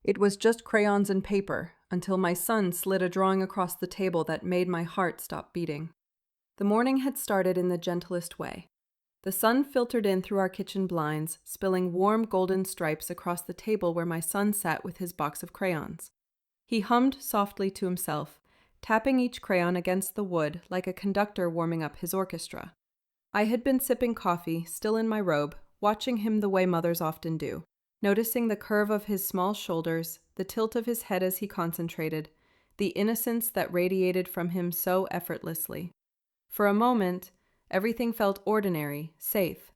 It was just crayons and paper, until my son slid a drawing across the table that made my heart stop beating. The morning had started in the gentlest way. The sun filtered in through our kitchen blinds, spilling warm golden stripes across the table where my son sat with his box of crayons. He hummed softly to himself, tapping each crayon against the wood like a conductor warming up his orchestra. I had been sipping coffee, still in my robe, watching him the way mothers often do, noticing the curve of his small shoulders, the tilt of his head as he concentrated, the innocence that radiated from him so effortlessly. For a moment, everything felt ordinary, safe,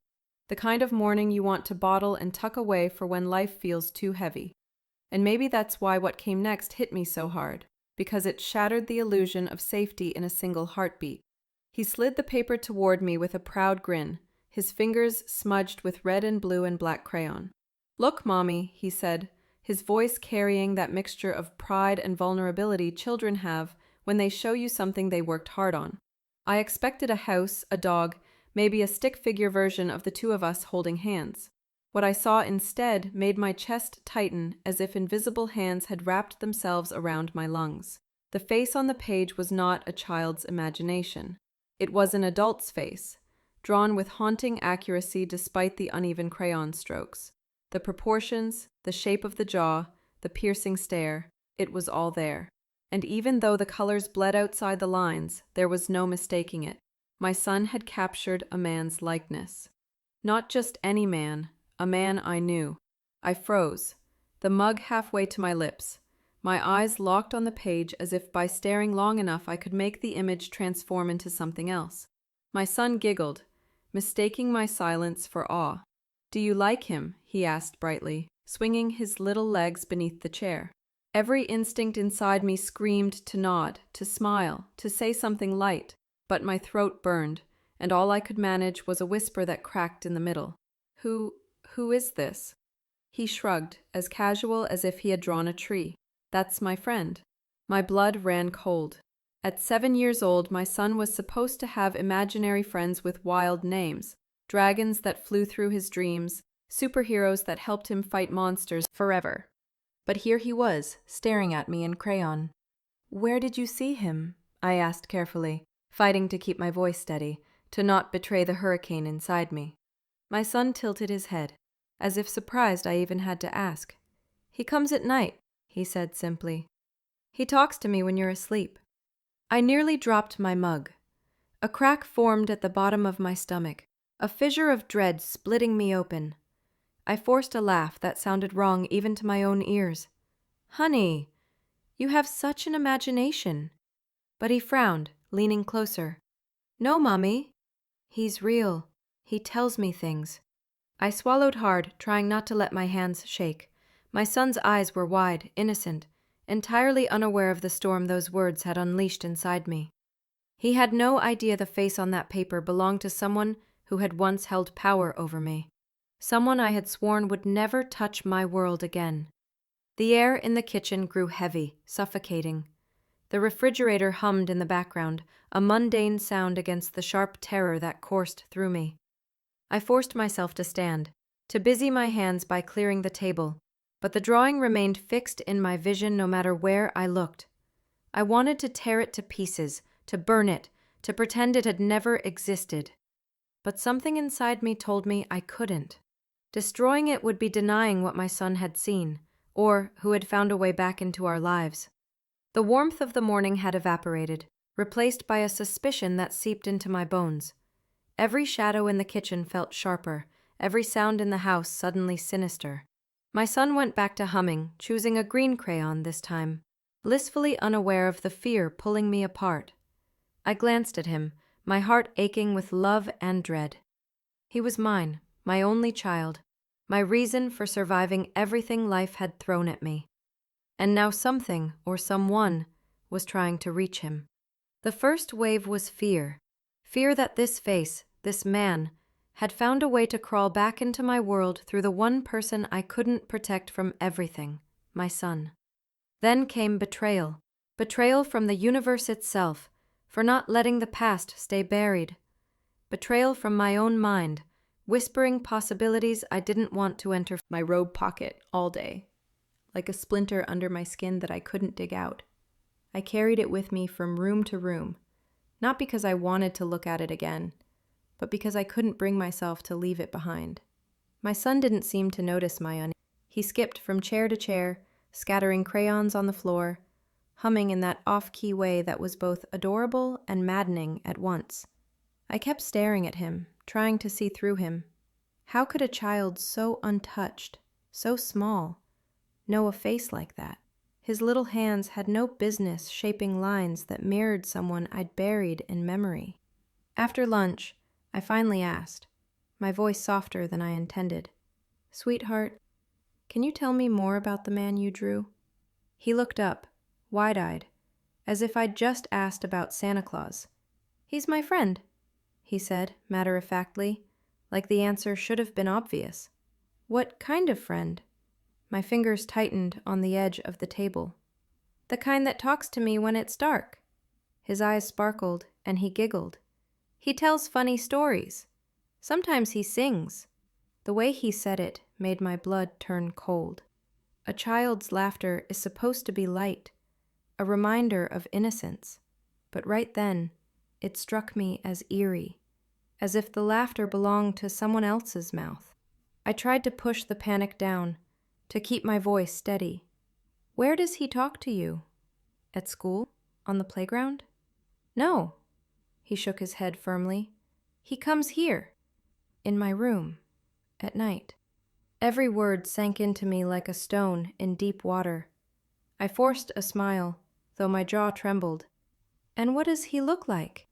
the kind of morning you want to bottle and tuck away for when life feels too heavy. And maybe that's why what came next hit me so hard, because it shattered the illusion of safety in a single heartbeat. He slid the paper toward me with a proud grin, his fingers smudged with red and blue and black crayon. "Look, Mommy," he said, his voice carrying that mixture of pride and vulnerability children have when they show you something they worked hard on. I expected a house, a dog, maybe a stick figure version of the two of us holding hands. What I saw instead made my chest tighten as if invisible hands had wrapped themselves around my lungs. The face on the page was not a child's imagination. It was an adult's face, drawn with haunting accuracy despite the uneven crayon strokes. The proportions, the shape of the jaw, the piercing stare, it was all there. And even though the colors bled outside the lines, there was no mistaking it. My son had captured a man's likeness. Not just any man, a man I knew. I froze, the mug halfway to my lips, my eyes locked on the page as if by staring long enough I could make the image transform into something else. My son giggled, mistaking my silence for awe. "Do you like him?" he asked brightly, swinging his little legs beneath the chair. Every instinct inside me screamed to nod, to smile, to say something light, but my throat burned, and all I could manage was a whisper that cracked in the middle. Who is this?" He shrugged, as casual as if he had drawn a tree. "That's my friend." My blood ran cold. At 7 years old, my son was supposed to have imaginary friends with wild names, dragons that flew through his dreams, superheroes that helped him fight monsters forever. But here he was, staring at me in crayon. "Where did you see him?" I asked carefully, fighting to keep my voice steady, to not betray the hurricane inside me. My son tilted his head, as if surprised I even had to ask. "He comes at night," he said simply. "He talks to me when you're asleep." I nearly dropped my mug. A crack formed at the bottom of my stomach, a fissure of dread splitting me open. I forced a laugh that sounded wrong even to my own ears. "Honey, you have such an imagination." But he frowned, leaning closer. "No, Mommy. He's real. He tells me things." I swallowed hard, trying not to let my hands shake. My son's eyes were wide, innocent, entirely unaware of the storm those words had unleashed inside me. He had no idea the face on that paper belonged to someone who had once held power over me. Someone I had sworn would never touch my world again. The air in the kitchen grew heavy, suffocating. The refrigerator hummed in the background, a mundane sound against the sharp terror that coursed through me. I forced myself to stand, to busy my hands by clearing the table, but the drawing remained fixed in my vision no matter where I looked. I wanted to tear it to pieces, to burn it, to pretend it had never existed. But something inside me told me I couldn't. Destroying it would be denying what my son had seen, or who had found a way back into our lives. The warmth of the morning had evaporated, replaced by a suspicion that seeped into my bones. Every shadow in the kitchen felt sharper, every sound in the house suddenly sinister. My son went back to humming, choosing a green crayon this time, blissfully unaware of the fear pulling me apart. I glanced at him, my heart aching with love and dread. He was mine, my only child, my reason for surviving everything life had thrown at me. And now something, or someone, was trying to reach him. The first wave was fear. Fear that this face, this man, had found a way to crawl back into my world through the one person I couldn't protect from everything, my son. Then came betrayal. Betrayal from the universe itself, for not letting the past stay buried. Betrayal from my own mind, whispering possibilities I didn't want to enter my robe pocket all day. like a splinter under my skin that I couldn't dig out. I carried it with me from room to room, not because I wanted to look at it again, but because I couldn't bring myself to leave it behind. My son didn't seem to notice my unease. He skipped from chair to chair, scattering crayons on the floor, humming in that off-key way that was both adorable and maddening at once. I kept staring at him, trying to see through him. How could a child so untouched, so small, know a face like that? His little hands had no business shaping lines that mirrored someone I'd buried in memory. After lunch, I finally asked, my voice softer than I intended, "Sweetheart, can you tell me more about the man you drew?" He looked up, wide-eyed, as if I'd just asked about Santa Claus. "He's my friend," he said, matter-of-factly, like the answer should have been obvious. "What kind of friend?" My fingers tightened on the edge of the table. "The kind that talks to me when it's dark." His eyes sparkled, and he giggled. "He tells funny stories. Sometimes he sings." The way he said it made my blood turn cold. A child's laughter is supposed to be light, a reminder of innocence. But right then, it struck me as eerie, as if the laughter belonged to someone else's mouth. I tried to push the panic down, to keep my voice steady. "Where does he talk to you? At school? On the playground?" "No." He shook his head firmly. "He comes here. In my room. At night." Every word sank into me like a stone in deep water. I forced a smile, though my jaw trembled. "And what does he look like?"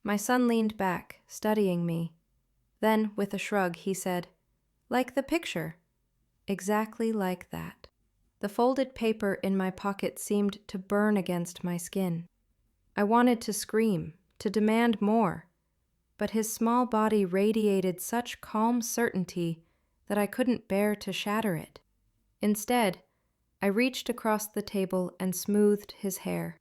My son leaned back, studying me. Then, with a shrug, he said, "Like the picture." Exactly like that. The folded paper in my pocket seemed to burn against my skin. I wanted to scream, to demand more, but his small body radiated such calm certainty that I couldn't bear to shatter it. Instead, I reached across the table and smoothed his hair.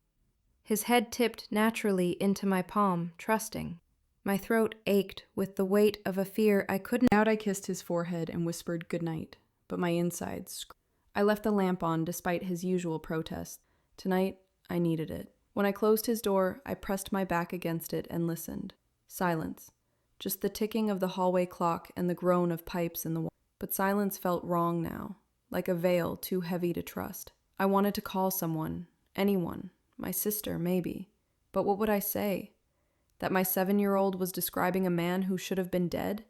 His head tipped naturally into my palm, trusting. My throat ached with the weight of a fear I couldn't. Out I kissed his forehead and whispered goodnight, but my insides. I left the lamp on despite his usual protest. Tonight, I needed it. When I closed his door, I pressed my back against it and listened. Silence. Just the ticking of the hallway clock and the groan of pipes in the wall. But silence felt wrong now, like a veil too heavy to trust. I wanted to call someone, anyone, my sister maybe. But what would I say? That my 7-year-old was describing a man who should have been dead?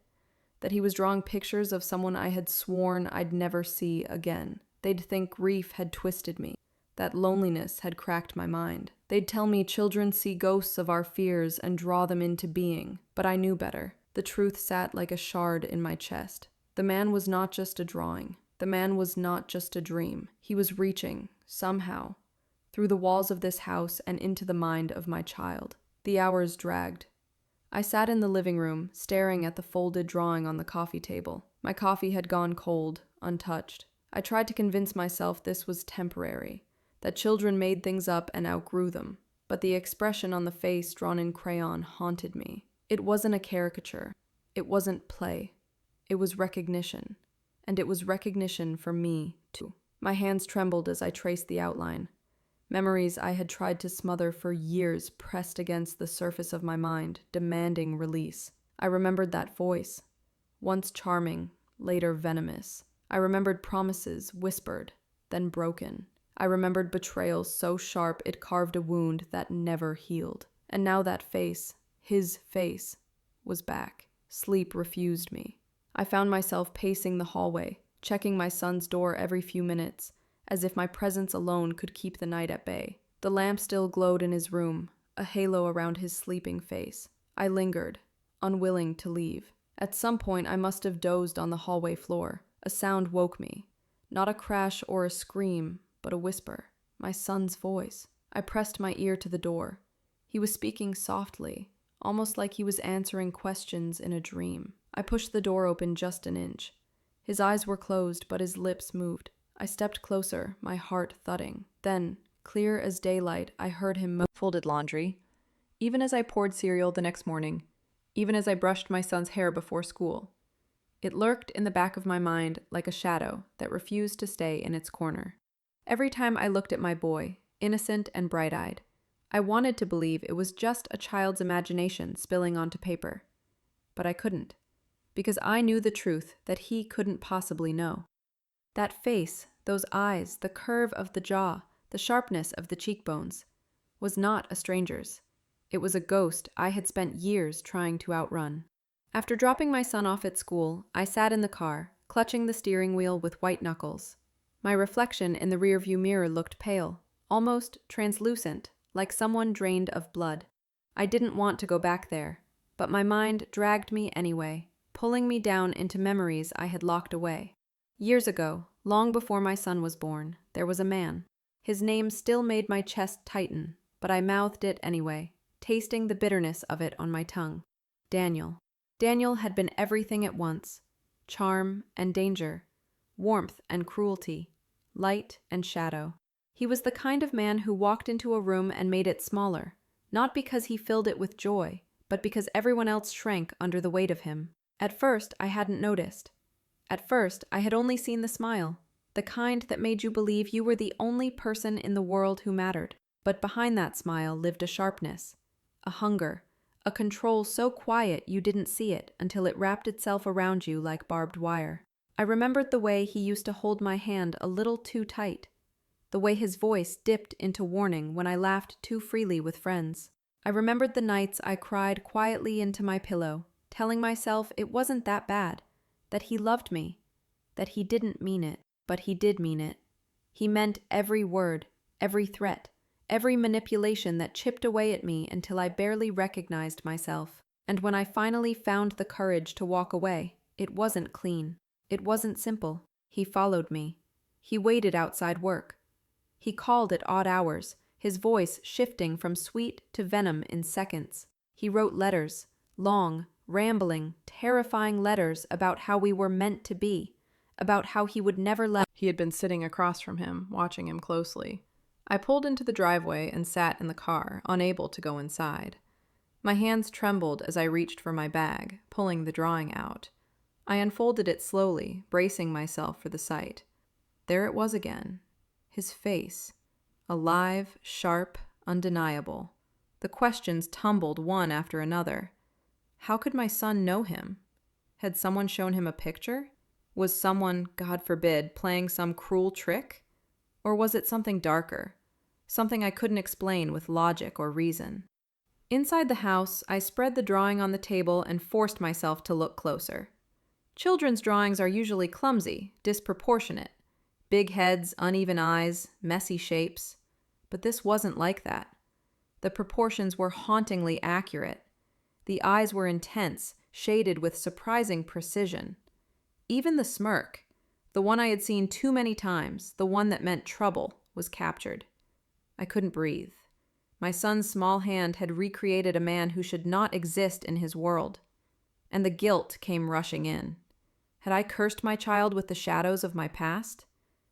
That he was drawing pictures of someone I had sworn I'd never see again? They'd think grief had twisted me, that loneliness had cracked my mind. They'd tell me children see ghosts of our fears and draw them into being, but I knew better. The truth sat like a shard in my chest. The man was not just a drawing. The man was not just a dream. He was reaching, somehow, through the walls of this house and into the mind of my child. The hours dragged. I sat in the living room, staring at the folded drawing on the coffee table. My coffee had gone cold, untouched. I tried to convince myself this was temporary, that children made things up and outgrew them. But the expression on the face drawn in crayon haunted me. It wasn't a caricature. It wasn't play. It was recognition. And it was recognition for me, too. My hands trembled as I traced the outline. Memories I had tried to smother for years pressed against the surface of my mind, demanding release. I remembered that voice, once charming, later venomous. I remembered promises whispered, then broken. I remembered betrayals so sharp it carved a wound that never healed. And now that face, his face, was back. Sleep refused me. I found myself pacing the hallway, checking my son's door every few minutes, as if my presence alone could keep the night at bay. The lamp still glowed in his room, a halo around his sleeping face. I lingered, unwilling to leave. At some point, I must have dozed on the hallway floor. A sound woke me. Not a crash or a scream, but a whisper. My son's voice. I pressed my ear to the door. He was speaking softly, almost like he was answering questions in a dream. I pushed the door open just an inch. His eyes were closed, but his lips moved. I stepped closer, my heart thudding. Then, clear as daylight, I heard him folded laundry. Even as I poured cereal the next morning, even as I brushed my son's hair before school. It lurked in the back of my mind like a shadow that refused to stay in its corner. Every time I looked at my boy, innocent and bright-eyed, I wanted to believe it was just a child's imagination spilling onto paper. But I couldn't, because I knew the truth that he couldn't possibly know. That face, those eyes, the curve of the jaw, the sharpness of the cheekbones, was not a stranger's. It was a ghost I had spent years trying to outrun. After dropping my son off at school, I sat in the car, clutching the steering wheel with white knuckles. My reflection in the rearview mirror looked pale, almost translucent, like someone drained of blood. I didn't want to go back there, but my mind dragged me anyway, pulling me down into memories I had locked away. Years ago, long before my son was born, there was a man. His name still made my chest tighten, but I mouthed it anyway, tasting the bitterness of it on my tongue. Daniel. Daniel had been everything at once: charm and danger, warmth and cruelty, light and shadow. He was the kind of man who walked into a room and made it smaller, not because he filled it with joy, but because everyone else shrank under the weight of him. At first, I hadn't noticed. At first, I had only seen the smile, the kind that made you believe you were the only person in the world who mattered. But behind that smile lived a sharpness, a hunger, a control so quiet you didn't see it until it wrapped itself around you like barbed wire. I remembered the way he used to hold my hand a little too tight, the way his voice dipped into warning when I laughed too freely with friends. I remembered the nights I cried quietly into my pillow, telling myself it wasn't that bad, that he loved me, that he didn't mean it, but he did mean it. He meant every word, every threat, every manipulation that chipped away at me until I barely recognized myself. And when I finally found the courage to walk away, it wasn't clean. It wasn't simple. He followed me. He waited outside work. He called at odd hours, his voice shifting from sweet to venom in seconds. He wrote letters, long, rambling, terrifying letters about how we were meant to be, about how he would never let. He had been sitting across from him, watching him closely. I pulled into the driveway and sat in the car, unable to go inside. My hands trembled as I reached for my bag, pulling the drawing out. I unfolded it slowly, bracing myself for the sight. There it was again. His face. Alive, sharp, undeniable. The questions tumbled one after another. How could my son know him? Had someone shown him a picture? Was someone, God forbid, playing some cruel trick? Or was it something darker? Something I couldn't explain with logic or reason? Inside the house, I spread the drawing on the table and forced myself to look closer. Children's drawings are usually clumsy, disproportionate. Big heads, uneven eyes, messy shapes. But this wasn't like that. The proportions were hauntingly accurate. The eyes were intense, shaded with surprising precision. Even the smirk, the one I had seen too many times, the one that meant trouble, was captured. I couldn't breathe. My son's small hand had recreated a man who should not exist in his world. And the guilt came rushing in. Had I cursed my child with the shadows of my past?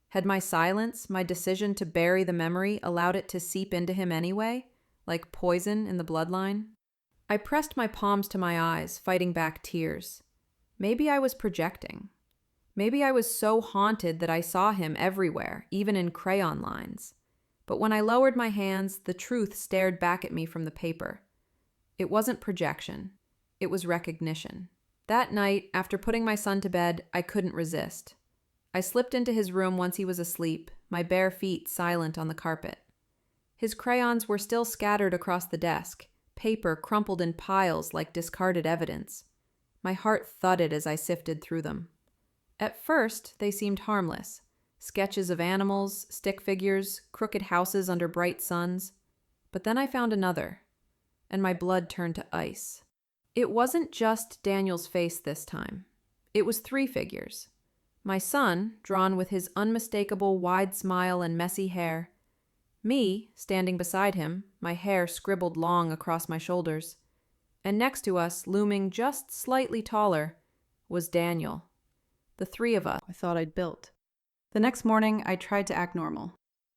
Had my silence, my decision to bury the memory, allowed it to seep into him anyway, like poison in the bloodline? I pressed my palms to my eyes, fighting back tears. Maybe I was projecting. Maybe I was so haunted that I saw him everywhere, even in crayon lines. But when I lowered my hands, the truth stared back at me from the paper. It wasn't projection. It was recognition. That night, after putting my son to bed, I couldn't resist. I slipped into his room once he was asleep, my bare feet silent on the carpet. His crayons were still scattered across the desk, paper crumpled in piles like discarded evidence. My heart thudded as I sifted through them. At first, they seemed harmless. Sketches of animals, stick figures, crooked houses under bright suns. But then I found another, and my blood turned to ice. It wasn't just Daniel's face this time. It was 3 figures. My son, drawn with his unmistakable wide smile and messy hair. Me, standing beside him, my hair scribbled long across my shoulders. And next to us, looming just slightly taller, was Daniel. The 3 of us I thought I'd built. The next morning, I tried to act normal.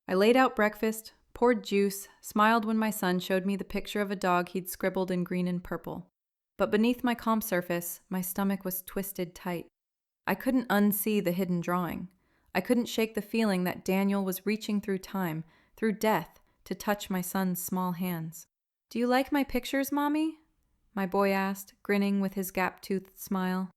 I laid out breakfast, poured juice, smiled when my son showed me the picture of a dog he'd scribbled in green and purple. But beneath my calm surface, my stomach was twisted tight. I couldn't unsee the hidden drawing, I couldn't shake the feeling that Daniel was reaching through time, through death, to touch my son's small hands. "Do you like my pictures, Mommy?" my boy asked, grinning with his gap-toothed smile.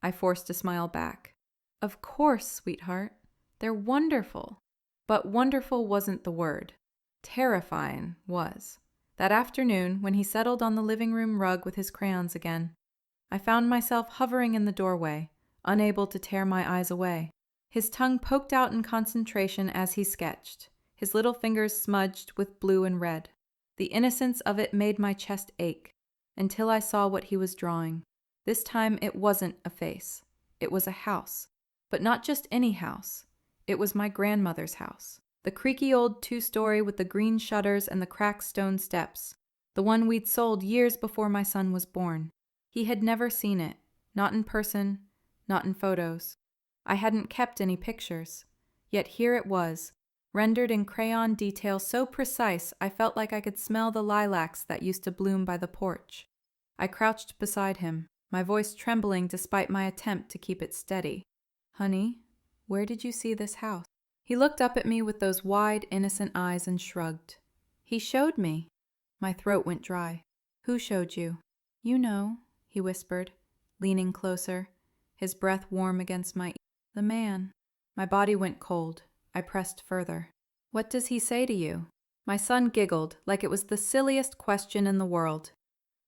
I forced a smile back. "Of course, sweetheart. They're wonderful." But wonderful wasn't the word. Terrifying was. That afternoon, when he settled on the living room rug with his crayons again, I found myself hovering in the doorway, unable to tear my eyes away. His tongue poked out in concentration as he sketched, his little fingers smudged with blue and red. The innocence of it made my chest ache, until I saw what he was drawing. This time it wasn't a face. It was a house. But not just any house. It was my grandmother's house. The creaky old 2-story with the green shutters and the cracked stone steps. The one we'd sold years before my son was born. He had never seen it. Not in person, not in photos. I hadn't kept any pictures. Yet here it was, rendered in crayon detail so precise I felt like I could smell the lilacs that used to bloom by the porch. I crouched beside him, my voice trembling despite my attempt to keep it steady. "Honey, where did you see this house?" He looked up at me with those wide, innocent eyes and shrugged. "He showed me." My throat went dry. "Who showed you?" "You know," he whispered, leaning closer, his breath warm against my ear. "The man." My body went cold. I pressed further. "What does he say to you?" My son giggled like it was the silliest question in the world.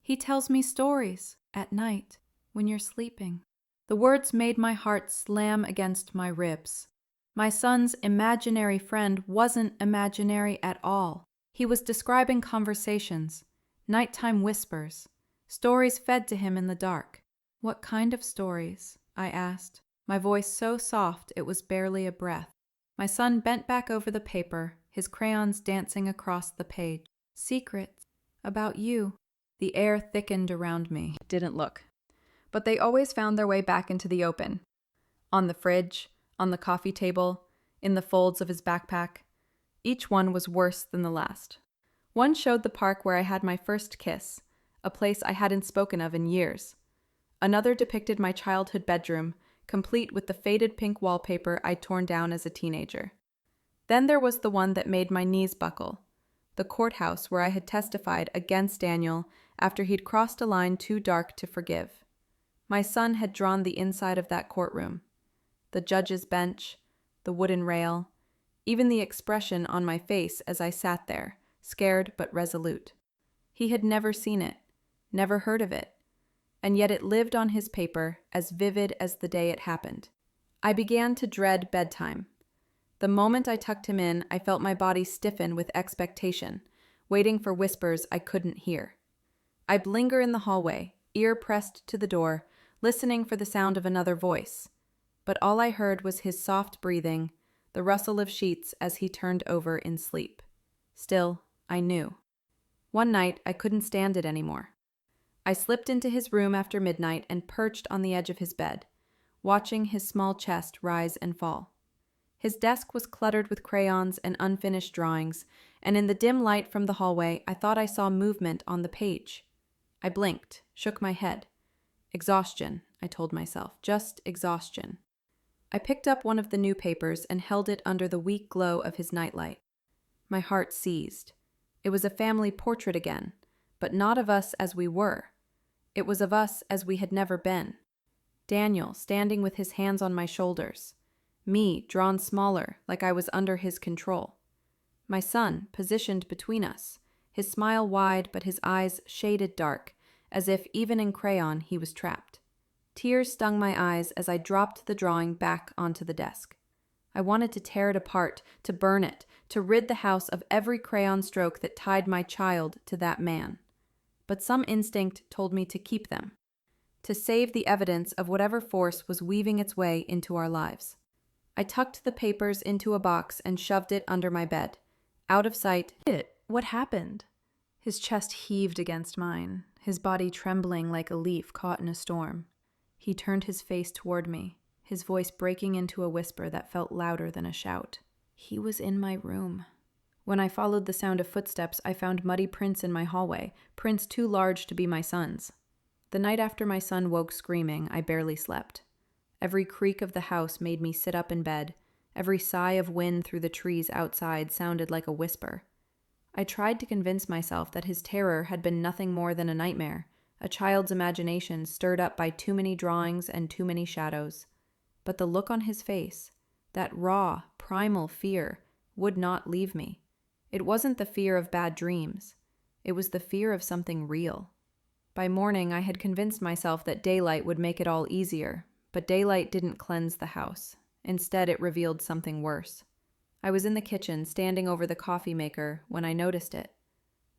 "He tells me stories, at night, when you're sleeping." The words made my heart slam against my ribs. My son's imaginary friend wasn't imaginary at all. He was describing conversations, nighttime whispers, stories fed to him in the dark. "What kind of stories?" I asked, my voice so soft it was barely a breath. My son bent back over the paper, his crayons dancing across the page. "Secrets. About you." The air thickened around me. Didn't look. But they always found their way back into the open. On the fridge, on the coffee table, in the folds of his backpack. Each one was worse than the last. One showed the park where I had my first kiss, a place I hadn't spoken of in years. Another depicted my childhood bedroom, complete with the faded pink wallpaper I'd torn down as a teenager. Then there was the one that made my knees buckle, the courthouse where I had testified against Daniel after he'd crossed a line too dark to forgive. My son had drawn the inside of that courtroom. The judge's bench, the wooden rail, even the expression on my face as I sat there, scared but resolute. He had never seen it, never heard of it, and yet it lived on his paper as vivid as the day it happened. I began to dread bedtime. The moment I tucked him in, I felt my body stiffen with expectation, waiting for whispers I couldn't hear. I'd linger in the hallway, ear pressed to the door, listening for the sound of another voice. But all I heard was his soft breathing, the rustle of sheets as he turned over in sleep. Still, I knew. One night, I couldn't stand it anymore. I slipped into his room after midnight and perched on the edge of his bed, watching his small chest rise and fall. His desk was cluttered with crayons and unfinished drawings, and in the dim light from the hallway, I thought I saw movement on the page. I blinked, shook my head. Exhaustion, I told myself, just exhaustion. I picked up one of the new papers and held it under the weak glow of his nightlight. My heart seized. It was a family portrait again, but not of us as we were. It was of us as we had never been. Daniel standing with his hands on my shoulders. Me drawn smaller, like I was under his control. My son positioned between us, his smile wide but his eyes shaded dark, as if even in crayon he was trapped. Tears stung my eyes as I dropped the drawing back onto the desk. I wanted to tear it apart, to burn it, to rid the house of every crayon stroke that tied my child to that man. But some instinct told me to keep them, to save the evidence of whatever force was weaving its way into our lives. I tucked the papers into a box and shoved it under my bed. Out of sight. What happened? His chest heaved against mine, his body trembling like a leaf caught in a storm. He turned his face toward me, his voice breaking into a whisper that felt louder than a shout. He was in my room. When I followed the sound of footsteps, I found muddy prints in my hallway, prints too large to be my son's. The night after my son woke screaming, I barely slept. Every creak of the house made me sit up in bed. Every sigh of wind through the trees outside sounded like a whisper. I tried to convince myself that his terror had been nothing more than a nightmare, a child's imagination stirred up by too many drawings and too many shadows. But the look on his face, that raw, primal fear, would not leave me. It wasn't the fear of bad dreams. It was the fear of something real. By morning, I had convinced myself that daylight would make it all easier, but daylight didn't cleanse the house. Instead, it revealed something worse. I was in the kitchen, standing over the coffee maker, when I noticed it.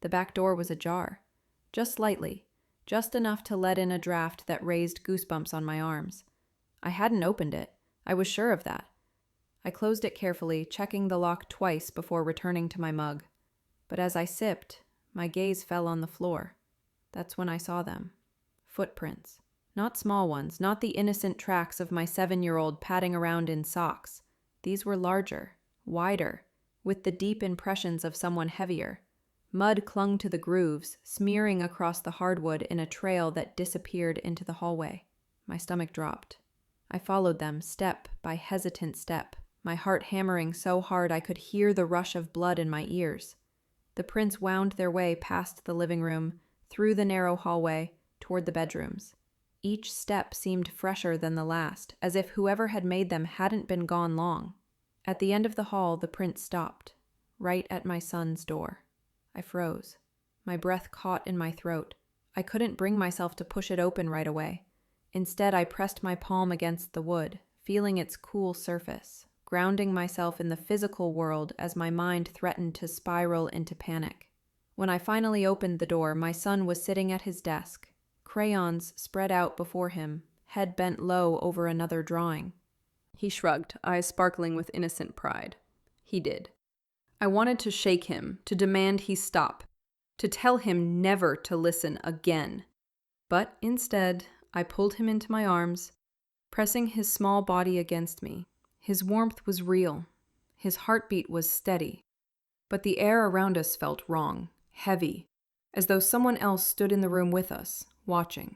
The back door was ajar, just slightly, just enough to let in a draft that raised goosebumps on my arms. I hadn't opened it. I was sure of that. I closed it carefully, checking the lock twice before returning to my mug. But as I sipped, my gaze fell on the floor. That's when I saw them. Footprints. Not small ones, not the innocent tracks of my 7-year-old padding around in socks. These were larger, wider, with the deep impressions of someone heavier. Mud clung to the grooves, smearing across the hardwood in a trail that disappeared into the hallway. My stomach dropped. I followed them, step by hesitant step, my heart hammering so hard I could hear the rush of blood in my ears. The prints wound their way past the living room, through the narrow hallway, toward the bedrooms. Each step seemed fresher than the last, as if whoever had made them hadn't been gone long. At the end of the hall, the prints stopped, right at my son's door. I froze. My breath caught in my throat. I couldn't bring myself to push it open right away. Instead, I pressed my palm against the wood, feeling its cool surface, grounding myself in the physical world as my mind threatened to spiral into panic. When I finally opened the door, my son was sitting at his desk, crayons spread out before him, head bent low over another drawing. He shrugged, eyes sparkling with innocent pride. He did. I wanted to shake him, to demand he stop, to tell him never to listen again. But instead, I pulled him into my arms, pressing his small body against me. His warmth was real. His heartbeat was steady. But the air around us felt wrong, heavy, as though someone else stood in the room with us, watching.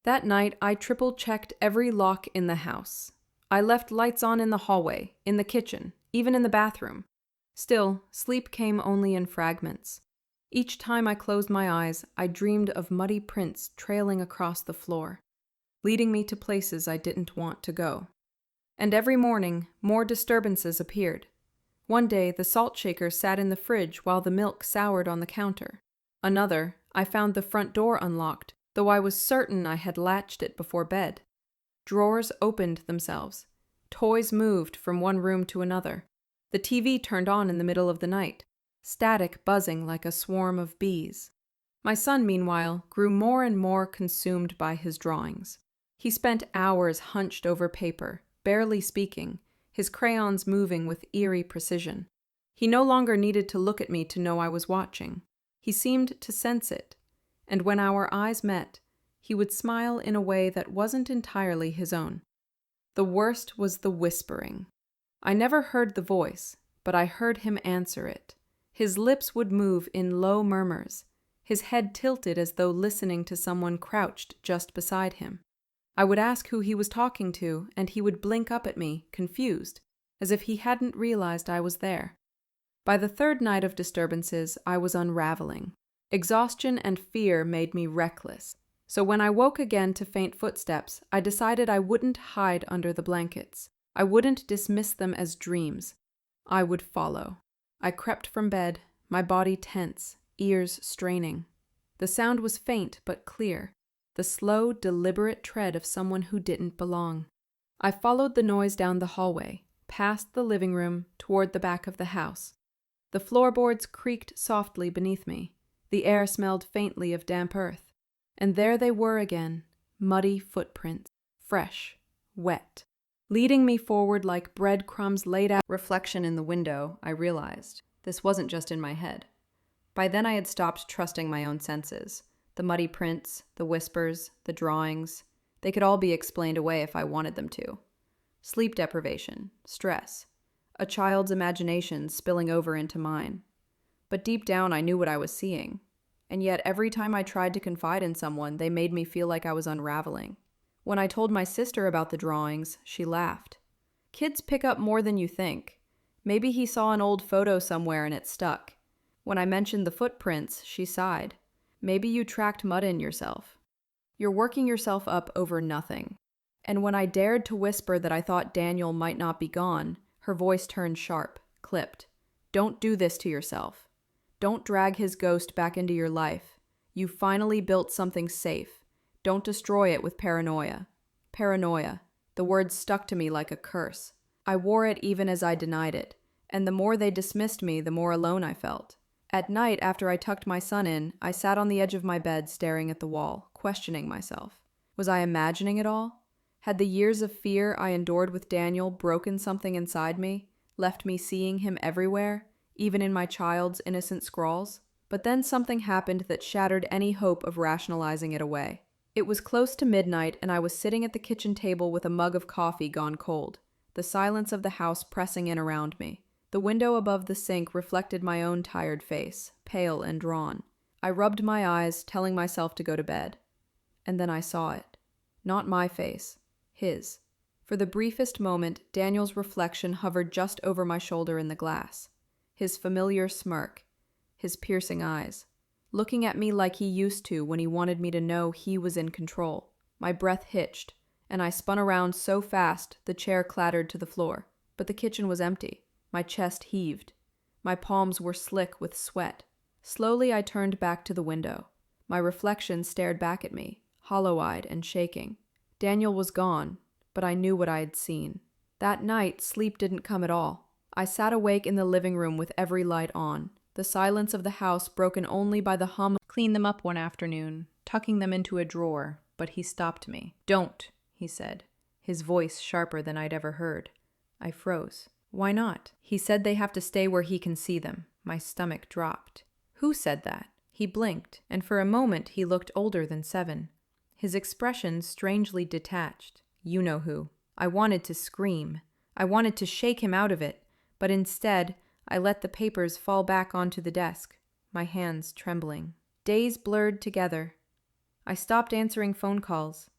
That night, I triple-checked every lock in the house. I left lights on in the hallway, in the kitchen, even in the bathroom. Still, sleep came only in fragments. Each time I closed my eyes, I dreamed of muddy prints trailing across the floor, leading me to places I didn't want to go. And every morning, more disturbances appeared. One day, the salt shaker sat in the fridge while the milk soured on the counter. Another, I found the front door unlocked, though I was certain I had latched it before bed. Drawers opened themselves. Toys moved from one room to another. The TV turned on in the middle of the night, static buzzing like a swarm of bees. My son, meanwhile, grew more and more consumed by his drawings. He spent hours hunched over paper, barely speaking, his crayons moving with eerie precision. He no longer needed to look at me to know I was watching. He seemed to sense it, and when our eyes met, he would smile in a way that wasn't entirely his own. The worst was the whispering. I never heard the voice, but I heard him answer it. His lips would move in low murmurs, his head tilted as though listening to someone crouched just beside him. I would ask who he was talking to, and he would blink up at me, confused, as if he hadn't realized I was there. By the third night of disturbances, I was unraveling. Exhaustion and fear made me reckless. So when I woke again to faint footsteps, I decided I wouldn't hide under the blankets. I wouldn't dismiss them as dreams. I would follow. I crept from bed, my body tense, ears straining. The sound was faint but clear, the slow, deliberate tread of someone who didn't belong. I followed the noise down the hallway, past the living room, toward the back of the house. The floorboards creaked softly beneath me. The air smelled faintly of damp earth. And there they were again, muddy footprints, fresh, wet. Leading me forward like breadcrumbs laid out. Reflection in the window, I realized. This wasn't just in my head. By then I had stopped trusting my own senses. The muddy prints, the whispers, the drawings, they could all be explained away if I wanted them to. Sleep deprivation, stress, a child's imagination spilling over into mine. But deep down I knew what I was seeing. And yet every time I tried to confide in someone, they made me feel like I was unraveling. When I told my sister about the drawings, she laughed. Kids pick up more than you think. Maybe he saw an old photo somewhere and it stuck. When I mentioned the footprints, she sighed. Maybe you tracked mud in yourself. You're working yourself up over nothing. And when I dared to whisper that I thought Daniel might not be gone, her voice turned sharp, clipped. Don't do this to yourself. Don't drag his ghost back into your life. You finally built something safe. Don't destroy it with paranoia. Paranoia. The word stuck to me like a curse. I wore it even as I denied it, and the more they dismissed me, the more alone I felt. At night, after I tucked my son in, I sat on the edge of my bed staring at the wall, questioning myself. Was I imagining it all? Had the years of fear I endured with Daniel broken something inside me, left me seeing him everywhere, even in my child's innocent scrawls? But then something happened that shattered any hope of rationalizing it away. It was close to midnight, and I was sitting at the kitchen table with a mug of coffee gone cold, the silence of the house pressing in around me. The window above the sink reflected my own tired face, pale and drawn. I rubbed my eyes, telling myself to go to bed. And then I saw it. Not my face. His. For the briefest moment, Daniel's reflection hovered just over my shoulder in the glass. His familiar smirk. His piercing eyes. Looking at me like he used to when he wanted me to know he was in control. My breath hitched, and I spun around so fast the chair clattered to the floor. But the kitchen was empty. My chest heaved. My palms were slick with sweat. Slowly I turned back to the window. My reflection stared back at me, hollow-eyed and shaking. Daniel was gone, but I knew what I had seen. That night, sleep didn't come at all. I sat awake in the living room with every light on, the silence of the house broken only by the hum. Cleaned them up one afternoon, tucking them into a drawer, but he stopped me. Don't, he said, his voice sharper than I'd ever heard. I froze. Why not? He said they have to stay where he can see them. My stomach dropped. Who said that? He blinked, and for a moment he looked older than 7. His expression strangely detached. You know who. I wanted to scream. I wanted to shake him out of it, but instead, I let the papers fall back onto the desk, my hands trembling. Days blurred together. I stopped answering phone calls.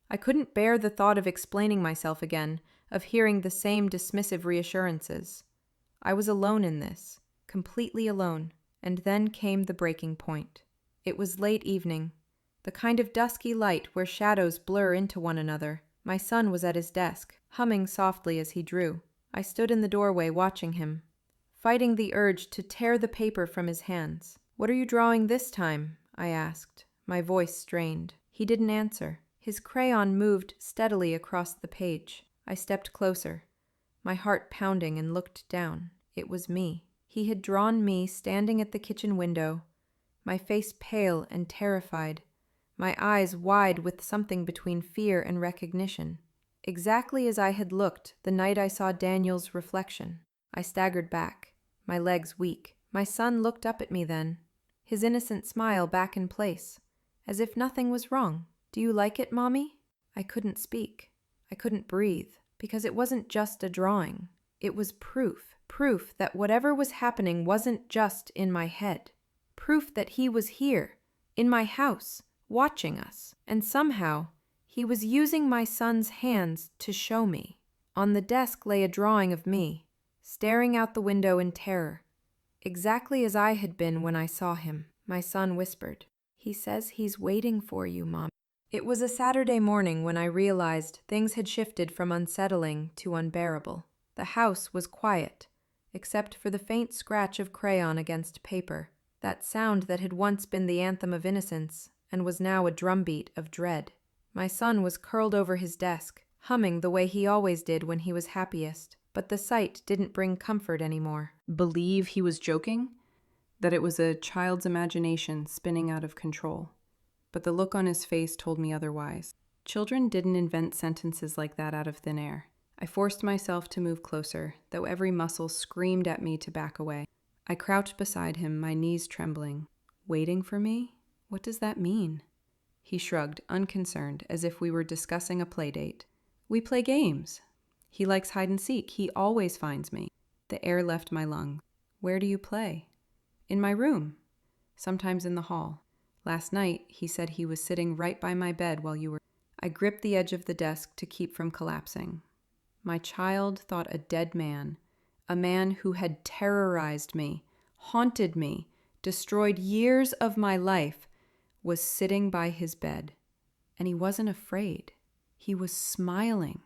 I couldn't bear the thought of explaining myself again, of hearing the same dismissive reassurances. I was alone in this, completely alone, and then came the breaking point. It was late evening, the kind of dusky light where shadows blur into one another. My son was at his desk, humming softly as he drew. I stood in the doorway watching him, fighting the urge to tear the paper from his hands. "What are you drawing this time?" I asked, my voice strained. He didn't answer. His crayon moved steadily across the page. I stepped closer, my heart pounding, and looked down. It was me. He had drawn me standing at the kitchen window, my face pale and terrified, my eyes wide with something between fear and recognition. Exactly as I had looked the night I saw Daniel's reflection. I staggered back, my legs weak. My son looked up at me then, his innocent smile back in place, as if nothing was wrong. "Do you like it, Mommy?" I couldn't speak. I couldn't breathe, because it wasn't just a drawing. It was proof that whatever was happening wasn't just in my head. Proof that he was here, in my house, watching us. And somehow, he was using my son's hands to show me. On the desk lay a drawing of me, staring out the window in terror, exactly as I had been when I saw him. My son whispered, "He says he's waiting for you, Mom." It was a Saturday morning when I realized things had shifted from unsettling to unbearable. The house was quiet, except for the faint scratch of crayon against paper, that sound that had once been the anthem of innocence and was now a drumbeat of dread. My son was curled over his desk, humming the way he always did when he was happiest, but the sight didn't bring comfort anymore. Believe he was joking? That it was a child's imagination spinning out of control. But the look on his face told me otherwise. Children didn't invent sentences like that out of thin air. I forced myself to move closer, though every muscle screamed at me to back away. I crouched beside him, my knees trembling. Waiting for me? What does that mean? He shrugged, unconcerned, as if we were discussing a play date. "We play games. He likes hide and seek. He always finds me." The air left my lungs. "Where do you play?" "In my room. Sometimes in the hall. Last night, he said he was sitting right by my bed while you were..." I gripped the edge of the desk to keep from collapsing. My child thought a dead man, a man who had terrorized me, haunted me, destroyed years of my life, was sitting by his bed. And he wasn't afraid. He was smiling.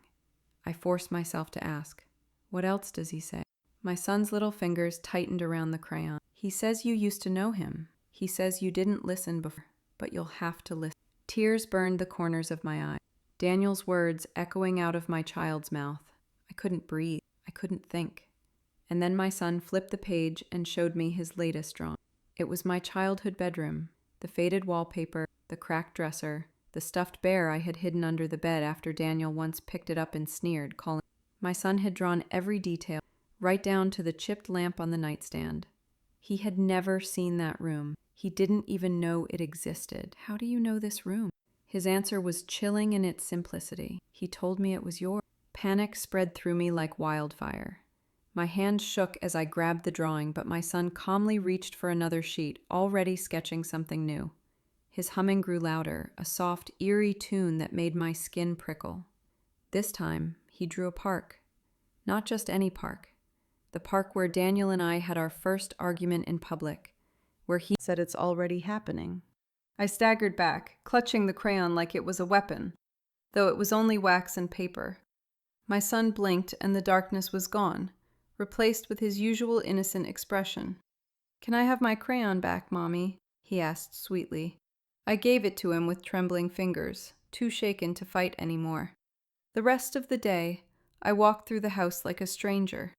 I forced myself to ask, "What else does he say?" My son's little fingers tightened around the crayon. "He says you used to know him. He says you didn't listen before, but you'll have to listen." Tears burned the corners of my eyes. Daniel's words echoing out of my child's mouth. I couldn't breathe. I couldn't think. And then my son flipped the page and showed me his latest drawing. It was my childhood bedroom, the faded wallpaper, the cracked dresser, the stuffed bear I had hidden under the bed after Daniel once picked it up and sneered, calling. My son had drawn every detail, right down to the chipped lamp on the nightstand. He had never seen that room. He didn't even know it existed. "How do you know this room?" His answer was chilling in its simplicity. "He told me it was yours." Panic spread through me like wildfire. My hand shook as I grabbed the drawing, but my son calmly reached for another sheet, already sketching something new. His humming grew louder, a soft, eerie tune that made my skin prickle. This time, he drew a park. Not just any park. The park where Daniel and I had our first argument in public, where he said it's already happening. I staggered back, clutching the crayon like it was a weapon, though it was only wax and paper. My son blinked and the darkness was gone, replaced with his usual innocent expression. "Can I have my crayon back, Mommy?" he asked sweetly. I gave it to him with trembling fingers, too shaken to fight anymore. The rest of the day, I walked through the house like a stranger.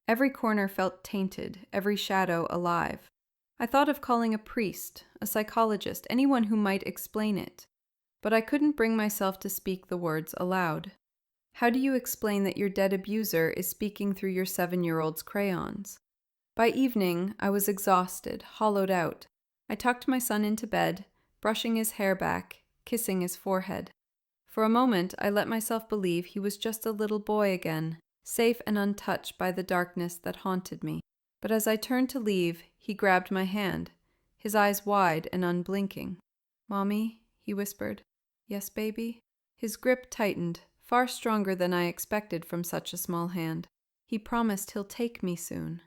Every corner felt tainted, every shadow alive. I thought of calling a priest, a psychologist, anyone who might explain it. But I couldn't bring myself to speak the words aloud. How do you explain that your dead abuser is speaking through your 7-year-old's crayons? By evening, I was exhausted, hollowed out. I tucked my son into bed, brushing his hair back, kissing his forehead. For a moment, I let myself believe he was just a little boy again, safe and untouched by the darkness that haunted me. But as I turned to leave, he grabbed my hand, his eyes wide and unblinking. "Mommy," he whispered. "Yes, baby?" His grip tightened, far stronger than I expected from such a small hand. He promised he'll take me soon.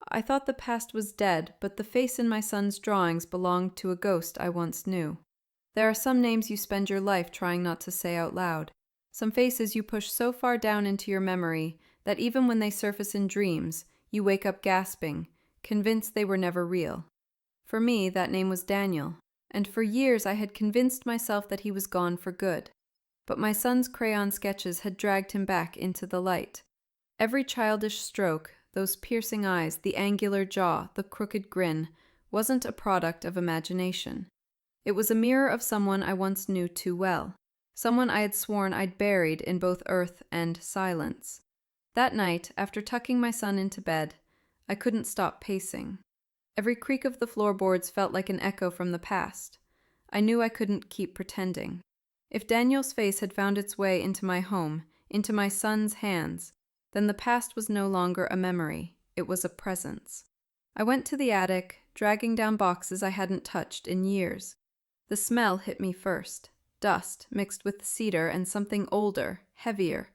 I thought the past was dead, but the face in my son's drawings belonged to a ghost I once knew. There are some names you spend your life trying not to say out loud, some faces you push so far down into your memory that even when they surface in dreams, you wake up gasping, convinced they were never real. For me, that name was Daniel, and for years I had convinced myself that he was gone for good. But my son's crayon sketches had dragged him back into the light. Every childish stroke, those piercing eyes, the angular jaw, the crooked grin, wasn't a product of imagination. It was a mirror of someone I once knew too well, someone I had sworn I'd buried in both earth and silence. That night, after tucking my son into bed, I couldn't stop pacing. Every creak of the floorboards felt like an echo from the past. I knew I couldn't keep pretending. If Daniel's face had found its way into my home, into my son's hands, then the past was no longer a memory, it was a presence. I went to the attic, dragging down boxes I hadn't touched in years. The smell hit me first, dust mixed with cedar and something older, heavier,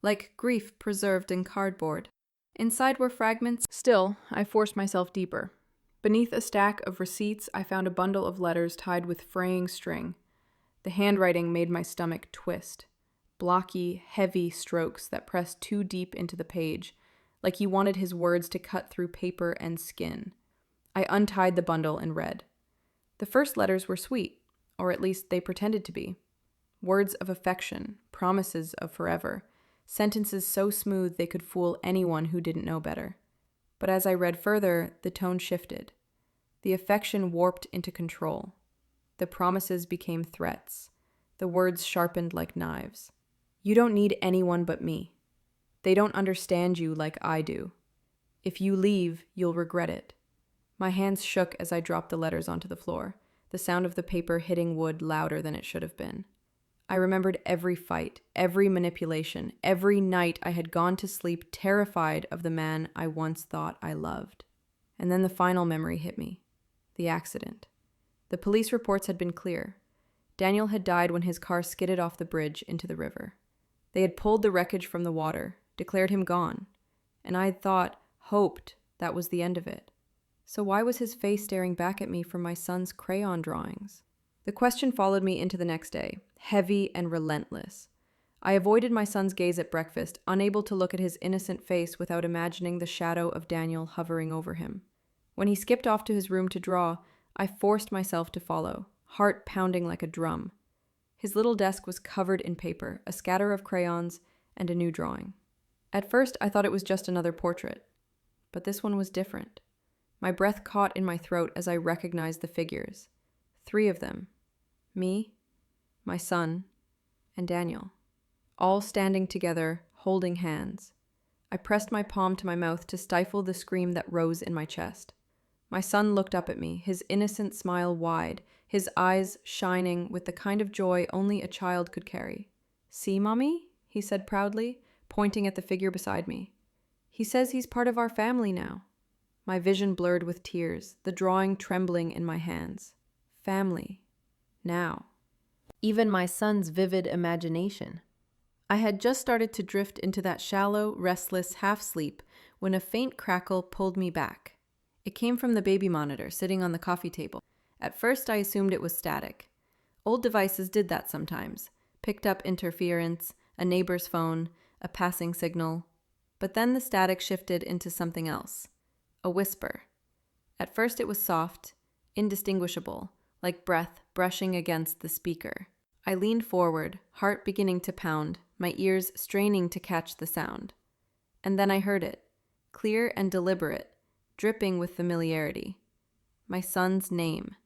like grief preserved in cardboard. Inside were fragments. Still, I forced myself deeper. Beneath a stack of receipts, I found a bundle of letters tied with fraying string. The handwriting made my stomach twist. Blocky, heavy strokes that pressed too deep into the page, like he wanted his words to cut through paper and skin. I untied the bundle and read. The first letters were sweet, or at least they pretended to be. Words of affection, promises of forever, sentences so smooth they could fool anyone who didn't know better. But as I read further, the tone shifted. The affection warped into control. The promises became threats. The words sharpened like knives. You don't need anyone but me. They don't understand you like I do. If you leave, you'll regret it. My hands shook as I dropped the letters onto the floor, the sound of the paper hitting wood louder than it should have been. I remembered every fight, every manipulation, every night I had gone to sleep terrified of the man I once thought I loved. And then the final memory hit me. The accident. The police reports had been clear. Daniel had died when his car skidded off the bridge into the river. They had pulled the wreckage from the water, declared him gone, and I'd hoped that was the end of it. So why was his face staring back at me from my son's crayon drawings? The question followed me into the next day, heavy and relentless. I avoided my son's gaze at breakfast, unable to look at his innocent face without imagining the shadow of Daniel hovering over him. When he skipped off to his room to draw, I forced myself to follow, heart pounding like a drum. His little desk was covered in paper, a scatter of crayons, and a new drawing. At first, I thought it was just another portrait, but this one was different. My breath caught in my throat as I recognized the figures. 3 of them. Me, my son, and Daniel. All standing together, holding hands. I pressed my palm to my mouth to stifle the scream that rose in my chest. My son looked up at me, his innocent smile wide, his eyes shining with the kind of joy only a child could carry. "See, Mommy?" he said proudly, pointing at the figure beside me. "He says he's part of our family now." My vision blurred with tears, the drawing trembling in my hands. Family. Now. Even my son's vivid imagination. I had just started to drift into that shallow, restless half-sleep when a faint crackle pulled me back. It came from the baby monitor sitting on the coffee table. At first, I assumed it was static. Old devices did that sometimes. Picked up interference, a neighbor's phone, a passing signal. But then the static shifted into something else. A whisper. At first it was soft, indistinguishable, like breath brushing against the speaker. I leaned forward, heart beginning to pound, my ears straining to catch the sound. And then I heard it, clear and deliberate, dripping with familiarity. My son's name,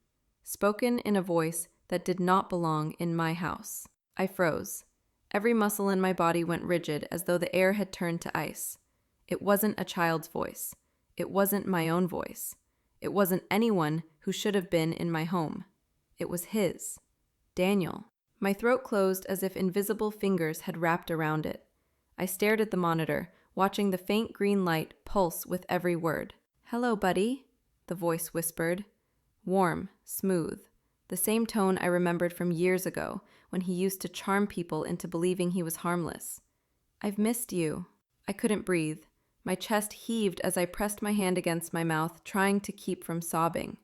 spoken in a voice that did not belong in my house. I froze. Every muscle in my body went rigid as though the air had turned to ice. It wasn't a child's voice. It wasn't my own voice. It wasn't anyone who should have been in my home. It was his. Daniel. My throat closed as if invisible fingers had wrapped around it. I stared at the monitor, watching the faint green light pulse with every word. "Hello, buddy," the voice whispered. Warm, smooth, the same tone I remembered from years ago when he used to charm people into believing he was harmless. "I've missed you." I couldn't breathe. My chest heaved as I pressed my hand against my mouth, trying to keep from sobbing.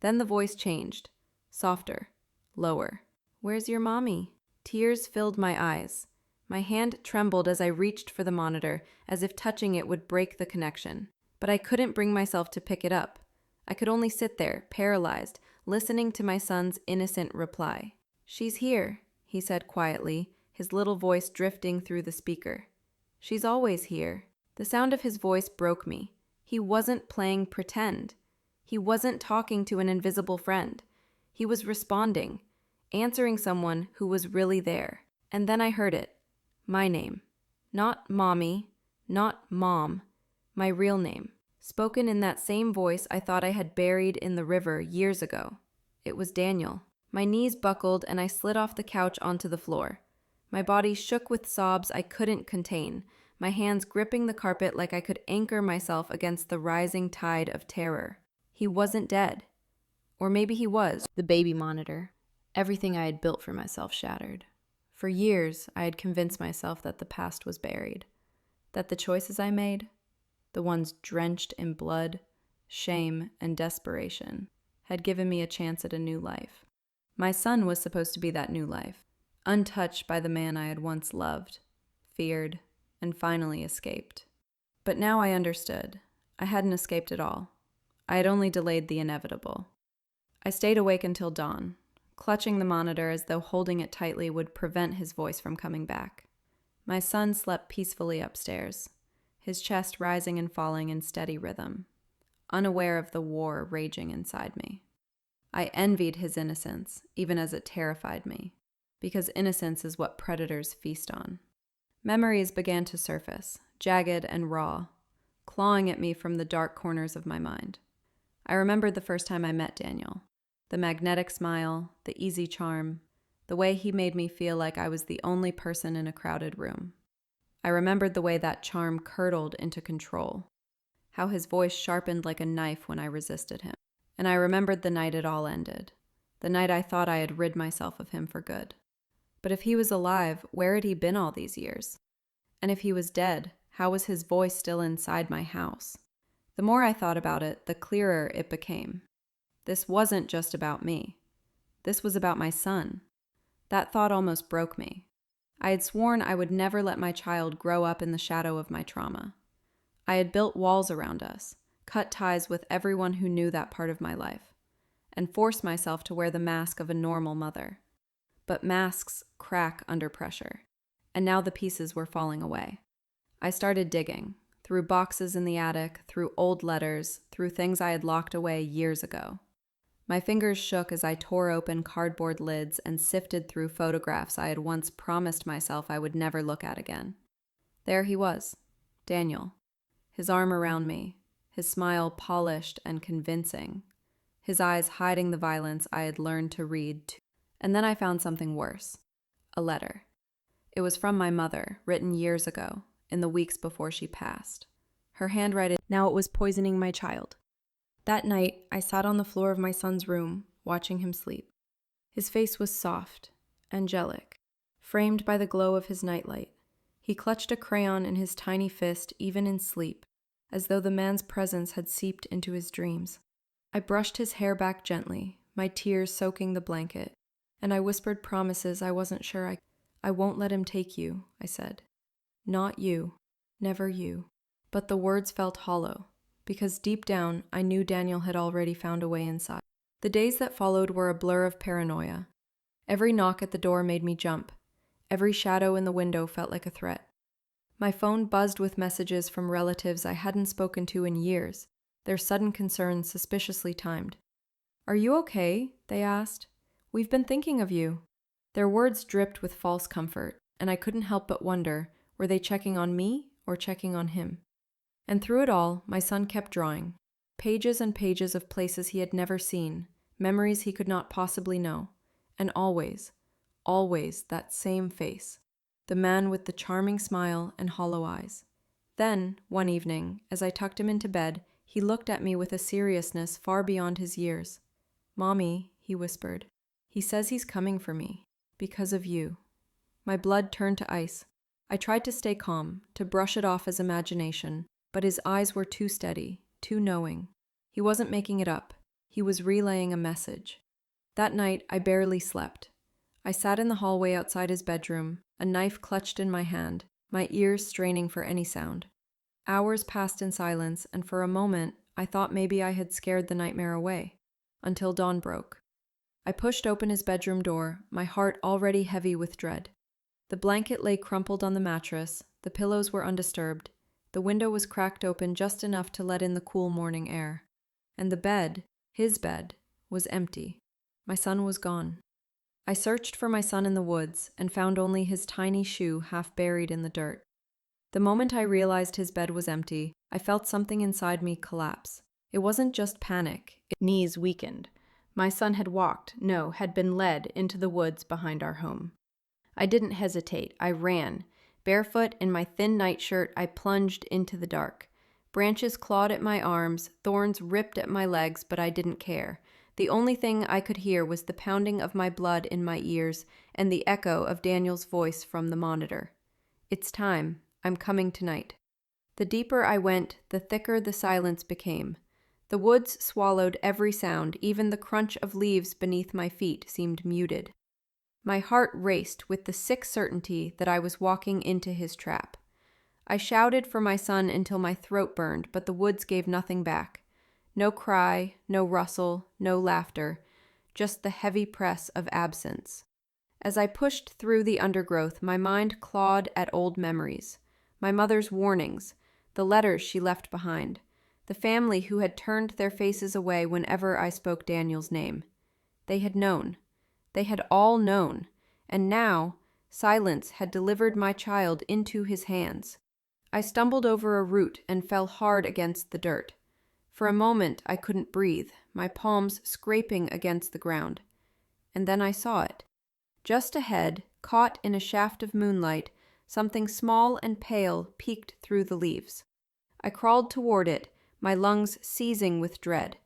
Then the voice changed, softer, lower. "Where's your mommy?" Tears filled my eyes. My hand trembled as I reached for the monitor, as if touching it would break the connection. But I couldn't bring myself to pick it up. I could only sit there, paralyzed, listening to my son's innocent reply. "She's here," he said quietly, his little voice drifting through the speaker. "She's always here." The sound of his voice broke me. He wasn't playing pretend. He wasn't talking to an invisible friend. He was responding, answering someone who was really there. And then I heard it. My name. Not Mommy, not Mom. My real name. Spoken in that same voice I thought I had buried in the river years ago. It was Daniel. My knees buckled and I slid off the couch onto the floor. My body shook with sobs I couldn't contain, my hands gripping the carpet like I could anchor myself against the rising tide of terror. He wasn't dead. Or maybe he was. The baby monitor. Everything I had built for myself shattered. For years, I had convinced myself that the past was buried. That the choices I made, the ones drenched in blood, shame, and desperation, had given me a chance at a new life. My son was supposed to be that new life, untouched by the man I had once loved, feared, and finally escaped. But now I understood. I hadn't escaped at all. I had only delayed the inevitable. I stayed awake until dawn, clutching the monitor as though holding it tightly would prevent his voice from coming back. My son slept peacefully upstairs, his chest rising and falling in steady rhythm, unaware of the war raging inside me. I envied his innocence, even as it terrified me, because innocence is what predators feast on. Memories began to surface, jagged and raw, clawing at me from the dark corners of my mind. I remembered the first time I met Daniel. The magnetic smile, the easy charm, the way he made me feel like I was the only person in a crowded room. I remembered the way that charm curdled into control, how his voice sharpened like a knife when I resisted him. And I remembered the night it all ended, the night I thought I had rid myself of him for good. But if he was alive, where had he been all these years? And if he was dead, how was his voice still inside my house? The more I thought about it, the clearer it became. This wasn't just about me. This was about my son. That thought almost broke me. I had sworn I would never let my child grow up in the shadow of my trauma. I had built walls around us, cut ties with everyone who knew that part of my life, and forced myself to wear the mask of a normal mother. But masks crack under pressure, and now the pieces were falling away. I started digging, through boxes in the attic, through old letters, through things I had locked away years ago. My fingers shook as I tore open cardboard lids and sifted through photographs I had once promised myself I would never look at again. There he was, Daniel, his arm around me, his smile polished and convincing, his eyes hiding the violence I had learned to read. And then I found something worse, a letter. It was from my mother, written years ago, in the weeks before she passed. Her handwriting, now it was poisoning my child. That night, I sat on the floor of my son's room, watching him sleep. His face was soft, angelic, framed by the glow of his nightlight. He clutched a crayon in his tiny fist, even in sleep, as though the man's presence had seeped into his dreams. I brushed his hair back gently, my tears soaking the blanket, and I whispered promises I wasn't sure I won't let him take you, I said. Not you, never you. But the words felt hollow, because deep down, I knew Daniel had already found a way inside. The days that followed were a blur of paranoia. Every knock at the door made me jump. Every shadow in the window felt like a threat. My phone buzzed with messages from relatives I hadn't spoken to in years, their sudden concerns suspiciously timed. "Are you okay?" they asked. "We've been thinking of you." Their words dripped with false comfort, and I couldn't help but wonder, were they checking on me or checking on him? And through it all, my son kept drawing. Pages and pages of places he had never seen, memories he could not possibly know. And always, always that same face. The man with the charming smile and hollow eyes. Then, one evening, as I tucked him into bed, he looked at me with a seriousness far beyond his years. "Mommy," he whispered, "he says he's coming for me. Because of you." My blood turned to ice. I tried to stay calm, to brush it off as imagination, but his eyes were too steady, too knowing. He wasn't making it up. He was relaying a message. That night, I barely slept. I sat in the hallway outside his bedroom, a knife clutched in my hand, my ears straining for any sound. Hours passed in silence, and for a moment, I thought maybe I had scared the nightmare away, until dawn broke. I pushed open his bedroom door, my heart already heavy with dread. The blanket lay crumpled on the mattress, the pillows were undisturbed, the window was cracked open just enough to let in the cool morning air. And the bed, his bed, was empty. My son was gone. I searched for my son in the woods and found only his tiny shoe half buried in the dirt. The moment I realized his bed was empty, I felt something inside me collapse. It wasn't just panic. Knees weakened. My son had had been led into the woods behind our home. I didn't hesitate. I ran. Barefoot in my thin nightshirt, I plunged into the dark. Branches clawed at my arms, thorns ripped at my legs, but I didn't care. The only thing I could hear was the pounding of my blood in my ears and the echo of Daniel's voice from the monitor. "It's time. I'm coming tonight." The deeper I went, the thicker the silence became. The woods swallowed every sound, even the crunch of leaves beneath my feet seemed muted. My heart raced with the sick certainty that I was walking into his trap. I shouted for my son until my throat burned, but the woods gave nothing back. No cry, no rustle, no laughter, just the heavy press of absence. As I pushed through the undergrowth, my mind clawed at old memories. My mother's warnings, the letters she left behind, the family who had turned their faces away whenever I spoke Daniel's name. They had known. They had all known, and now silence had delivered my child into his hands. I stumbled over a root and fell hard against the dirt. For a moment I couldn't breathe, my palms scraping against the ground. And then I saw it. Just ahead, caught in a shaft of moonlight, something small and pale peeked through the leaves. I crawled toward it, my lungs seizing with dread.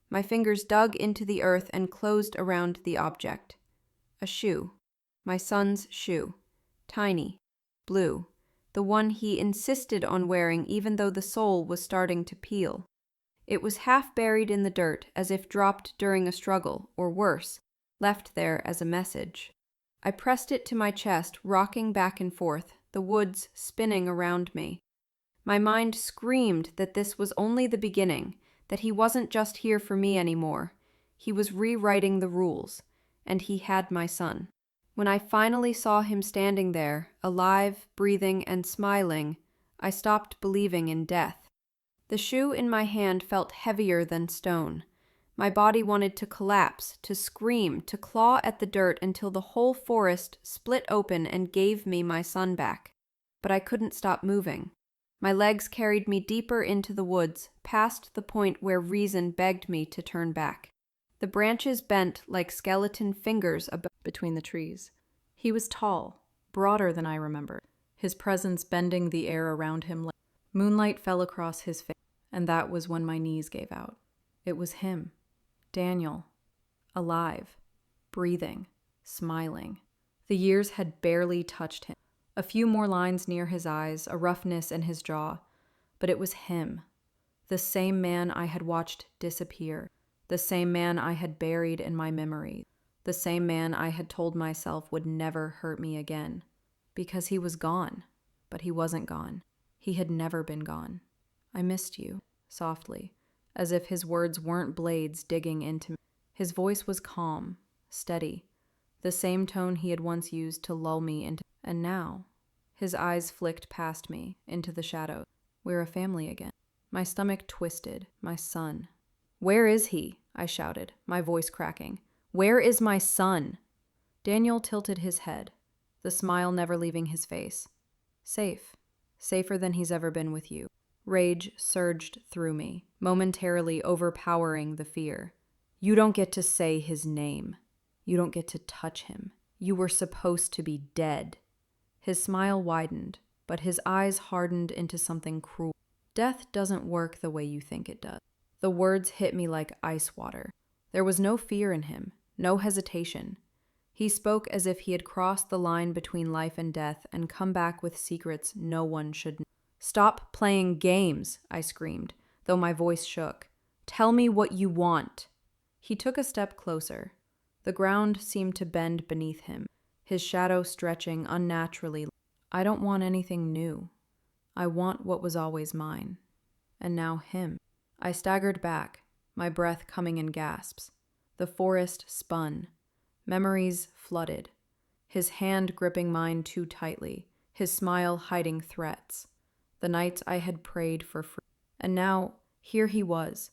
My fingers dug into the earth and closed around the object. A shoe. My son's shoe. Tiny. Blue. the one he insisted on wearing even though the sole was starting to peel. It was half buried in the dirt, as if dropped during a struggle, or worse, left there as a message. I pressed it to my chest, rocking back and forth, the woods spinning around me. My mind screamed that this was only the beginning, that he wasn't just here for me anymore. He was rewriting the rules, and he had my son. When I finally saw him standing there, alive, breathing, and smiling, I stopped believing in death. The shoe in my hand felt heavier than stone. My body wanted to collapse, to scream, to claw at the dirt until the whole forest split open and gave me my son back. But I couldn't stop moving. My legs carried me deeper into the woods, past the point where reason begged me to turn back. The branches bent like skeleton fingers between the trees. He was tall, broader than I remembered, his presence bending the air around him. Moonlight fell across his face, and that was when my knees gave out. It was him, Daniel, alive, breathing, smiling. The years had barely touched him. A few more lines near his eyes, a roughness in his jaw, but it was him, the same man I had watched disappear, the same man I had buried in my memory, the same man I had told myself would never hurt me again, because he was gone, but he wasn't gone. He had never been gone. I missed you, softly, as if his words weren't blades digging into me. His voice was calm, steady, the same tone he had once used to lull me into. And now, his eyes flicked past me, into the shadows. We're a family again. My stomach twisted. My son. Where is he? I shouted, my voice cracking. Where is my son? Daniel tilted his head, the smile never leaving his face. Safe. Safer than he's ever been with you. Rage surged through me, momentarily overpowering the fear. You don't get to say his name. You don't get to touch him. You were supposed to be dead. His smile widened, but his eyes hardened into something cruel. Death doesn't work the way you think it does. The words hit me like ice water. There was no fear in him, no hesitation. He spoke as if he had crossed the line between life and death and come back with secrets no one should know. Stop playing games, I screamed, though my voice shook. Tell me what you want. He took a step closer. The ground seemed to bend beneath him, his shadow stretching unnaturally. I don't want anything new. I want what was always mine. And now him. I staggered back, my breath coming in gasps. The forest spun. Memories flooded. His hand gripping mine too tightly, his smile hiding threats. The nights I had prayed for free. And now, here he was,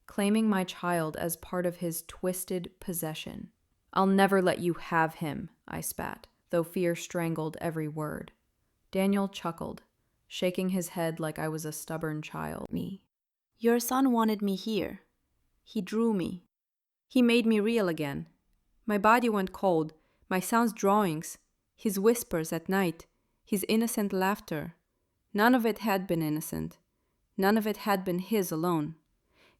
claiming my child as part of his twisted possession. I'll never let you have him, I spat, though fear strangled every word. Daniel chuckled, shaking his head like I was a stubborn child. Me. Your son wanted me here. He drew me. He made me real again. My body went cold, my son's drawings, his whispers at night, his innocent laughter. None of it had been innocent. None of it had been his alone.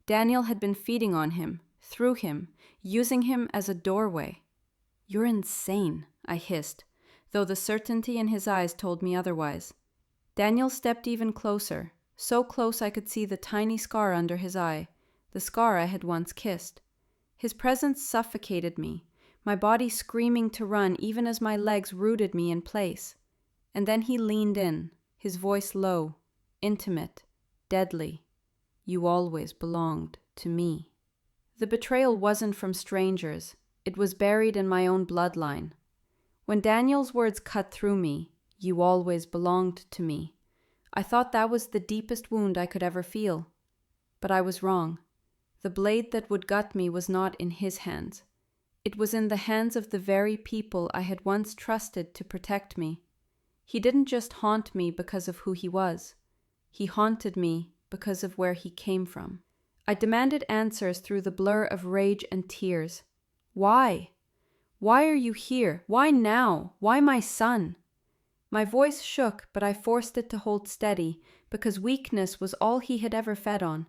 Daniel had been feeding on him, through him, using him as a doorway. You're insane, I hissed, though the certainty in his eyes told me otherwise. Daniel stepped even closer, so close I could see the tiny scar under his eye, the scar I had once kissed. His presence suffocated me, my body screaming to run even as my legs rooted me in place. And then he leaned in, his voice low, intimate, deadly. You always belonged to me. The betrayal wasn't from strangers. It was buried in my own bloodline. When Daniel's words cut through me, you always belonged to me, I thought that was the deepest wound I could ever feel. But I was wrong. The blade that would gut me was not in his hands. It was in the hands of the very people I had once trusted to protect me. He didn't just haunt me because of who he was. He haunted me because of where he came from. I demanded answers through the blur of rage and tears. Why? Why are you here? Why now? Why my son? My voice shook, but I forced it to hold steady, because weakness was all he had ever fed on.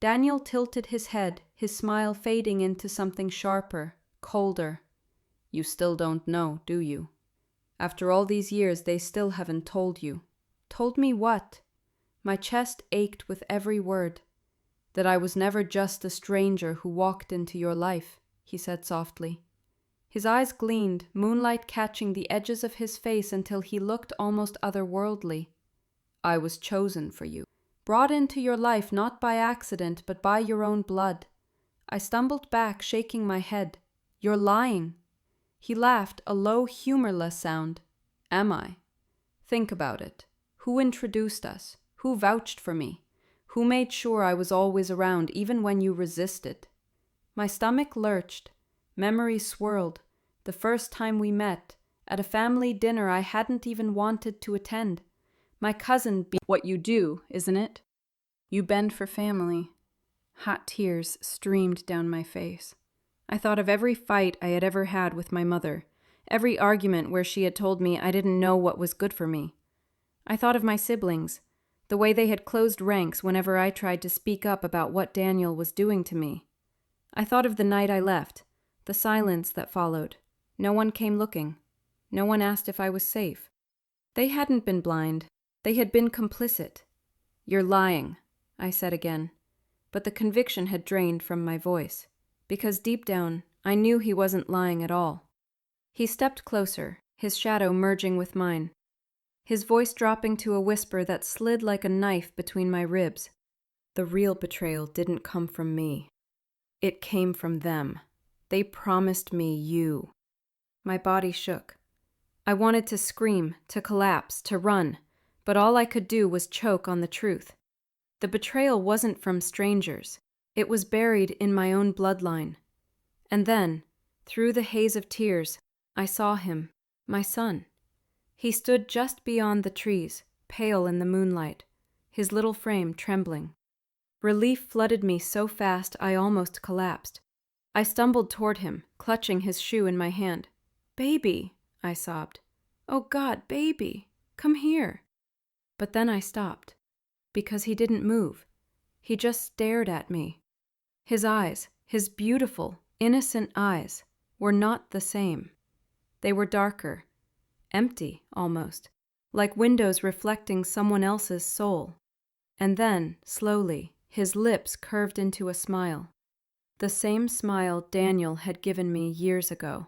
Daniel tilted his head, his smile fading into something sharper, colder. You still don't know, do you? After all these years, they still haven't told you. Told me what? My chest ached with every word. That I was never just a stranger who walked into your life, he said softly. His eyes gleamed, moonlight catching the edges of his face until he looked almost otherworldly. I was chosen for you. Brought into your life not by accident, but by your own blood. I stumbled back, shaking my head. You're lying. He laughed, a low, humorless sound. Am I? Think about it. Who introduced us? Who vouched for me? Who made sure I was always around, even when you resisted? My stomach lurched. Memory swirled. The first time we met, at a family dinner I hadn't even wanted to attend. My cousin What you do, isn't it? You bend for family. Hot tears streamed down my face. I thought of every fight I had ever had with my mother, every argument where she had told me I didn't know what was good for me. I thought of my siblings, the way they had closed ranks whenever I tried to speak up about what Daniel was doing to me. I thought of the night I left, the silence that followed. No one came looking. No one asked if I was safe. They hadn't been blind. They had been complicit. You're lying, I said again, but the conviction had drained from my voice, because deep down I knew he wasn't lying at all. He stepped closer, his shadow merging with mine, his voice dropping to a whisper that slid like a knife between my ribs. The real betrayal didn't come from me. It came from them. They promised me you. My body shook. I wanted to scream, to collapse, to run, but all I could do was choke on the truth. The betrayal wasn't from strangers. It was buried in my own bloodline. And then, through the haze of tears, I saw him, my son. He stood just beyond the trees, pale in the moonlight, his little frame trembling. Relief flooded me so fast I almost collapsed. I stumbled toward him, clutching his shoe in my hand. "Baby," I sobbed. "Oh God, baby, come here." But then I stopped, because he didn't move. He just stared at me. His eyes, his beautiful, innocent eyes, were not the same. They were darker, empty almost, like windows reflecting someone else's soul. And then, slowly, his lips curved into a smile. The same smile Daniel had given me years ago.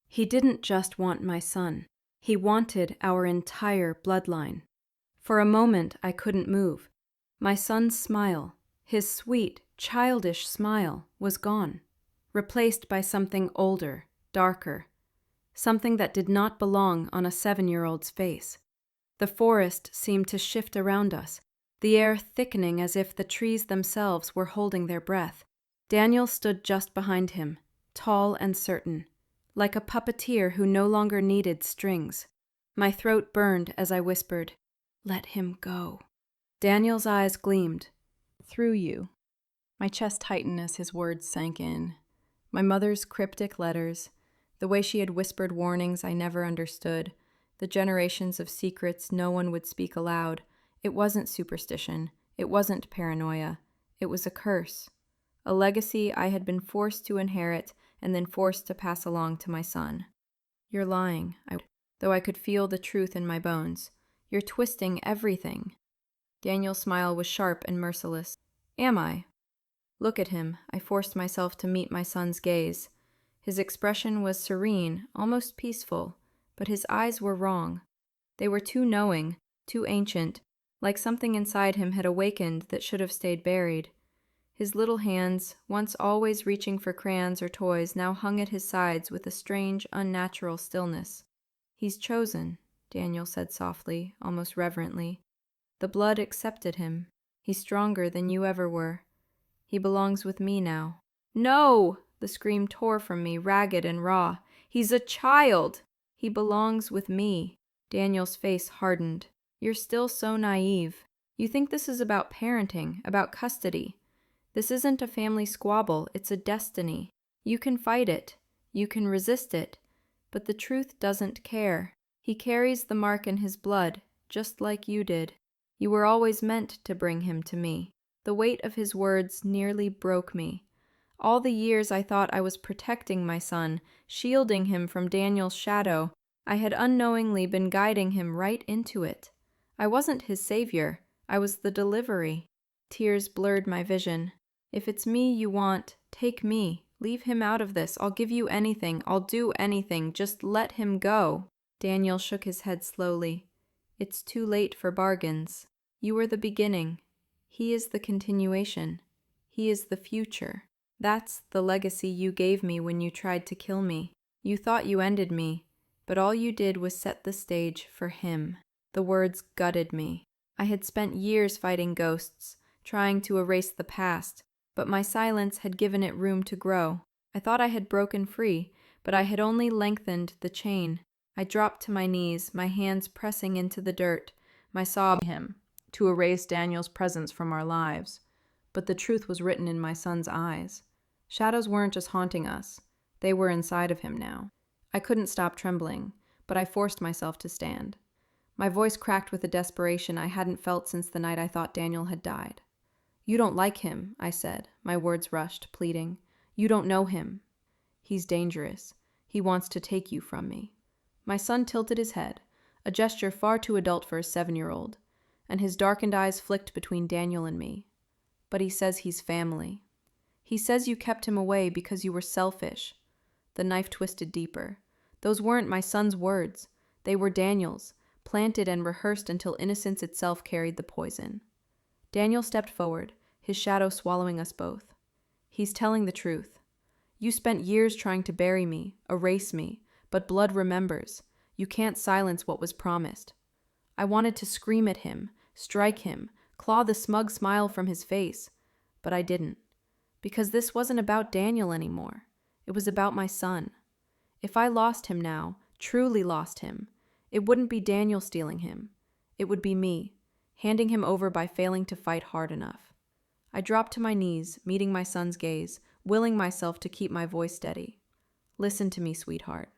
He didn't just want my son. He wanted our entire bloodline. For a moment, I couldn't move. My son's smile, his sweet, childish smile, was gone, replaced by something older, darker, something that did not belong on a 7-year-old's face. The forest seemed to shift around us, the air thickening as if the trees themselves were holding their breath. Daniel stood just behind him, tall and certain, like a puppeteer who no longer needed strings. My throat burned as I whispered, "Let him go." Daniel's eyes gleamed. Through you. My chest tightened as his words sank in. My mother's cryptic letters, the way she had whispered warnings I never understood, the generations of secrets no one would speak aloud. It wasn't superstition. It wasn't paranoia. It was a curse. A legacy I had been forced to inherit and then forced to pass along to my son. "You're lying," though I could feel the truth in my bones. "You're twisting everything." Daniel's smile was sharp and merciless. "Am I?" Look at him. I forced myself to meet my son's gaze. His expression was serene, almost peaceful, but his eyes were wrong. They were too knowing, too ancient, like something inside him had awakened that should have stayed buried. His little hands, once always reaching for crayons or toys, now hung at his sides with a strange, unnatural stillness. "He's chosen," Daniel said softly, almost reverently. "The blood accepted him. He's stronger than you ever were. He belongs with me now." "No!" The scream tore from me, ragged and raw. "He's a child! He belongs with me." Daniel's face hardened. "You're still so naive. You think this is about parenting, about custody. This isn't a family squabble, it's a destiny. You can fight it. You can resist it. But the truth doesn't care. He carries the mark in his blood, just like you did. You were always meant to bring him to me." The weight of his words nearly broke me. All the years I thought I was protecting my son, shielding him from Daniel's shadow, I had unknowingly been guiding him right into it. I wasn't his savior. I was the delivery. Tears blurred my vision. If it's me you want, take me. Leave him out of this. I'll give you anything. I'll do anything. Just let him go. Daniel shook his head slowly. It's too late for bargains. You were the beginning. He is the continuation. He is the future. That's the legacy you gave me when you tried to kill me. You thought you ended me, but all you did was set the stage for him. The words gutted me. I had spent years fighting ghosts, trying to erase the past, but my silence had given it room to grow. I thought I had broken free, but I had only lengthened the chain. I dropped to my knees, my hands pressing into the dirt, my sob him to erase Daniel's presence from our lives. But the truth was written in my son's eyes. Shadows weren't just haunting us. They were inside of him now. I couldn't stop trembling, but I forced myself to stand. My voice cracked with a desperation I hadn't felt since the night I thought Daniel had died. You don't like him, I said, my words rushed, pleading. You don't know him. He's dangerous. He wants to take you from me. My son tilted his head, a gesture far too adult for a 7-year-old, and his darkened eyes flicked between Daniel and me. But he says he's family. He says you kept him away because you were selfish. The knife twisted deeper. Those weren't my son's words. They were Daniel's, planted and rehearsed until innocence itself carried the poison. Daniel stepped forward, his shadow swallowing us both. He's telling the truth. You spent years trying to bury me, erase me, but blood remembers. You can't silence what was promised. I wanted to scream at him, strike him, claw the smug smile from his face, but I didn't. Because this wasn't about Daniel anymore. It was about my son. If I lost him now, truly lost him, it wouldn't be Daniel stealing him. It would be me, handing him over by failing to fight hard enough. I dropped to my knees, meeting my son's gaze, willing myself to keep my voice steady. Listen to me, sweetheart.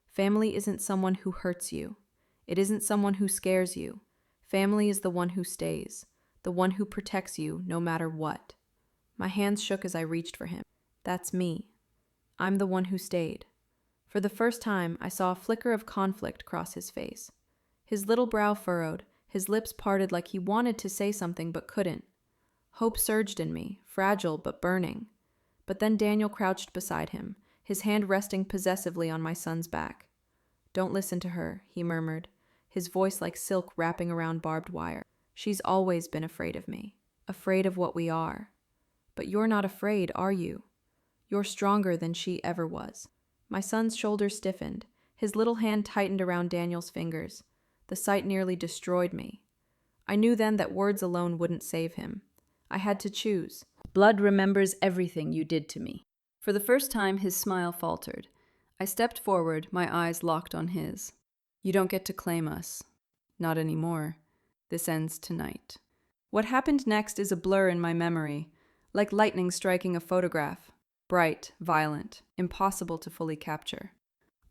Family isn't someone who hurts you. It isn't someone who scares you. Family is the one who stays, the one who protects you no matter what. My hands shook as I reached for him. That's me. I'm the one who stayed. For the first time, I saw a flicker of conflict cross his face. His little brow furrowed, his lips parted like he wanted to say something but couldn't. Hope surged in me, fragile but burning. But then Daniel crouched beside him, his hand resting possessively on my son's back. Don't listen to her, he murmured, his voice like silk wrapping around barbed wire. She's always been afraid of me, afraid of what we are. But you're not afraid, are you? You're stronger than she ever was. My son's shoulders stiffened, his little hand tightened around Daniel's fingers. The sight nearly destroyed me. I knew then that words alone wouldn't save him. I had to choose. Blood remembers everything you did to me. For the first time, his smile faltered. I stepped forward, my eyes locked on his. You don't get to claim us. Not anymore. This ends tonight. What happened next is a blur in my memory, like lightning striking a photograph. Bright, violent, impossible to fully capture.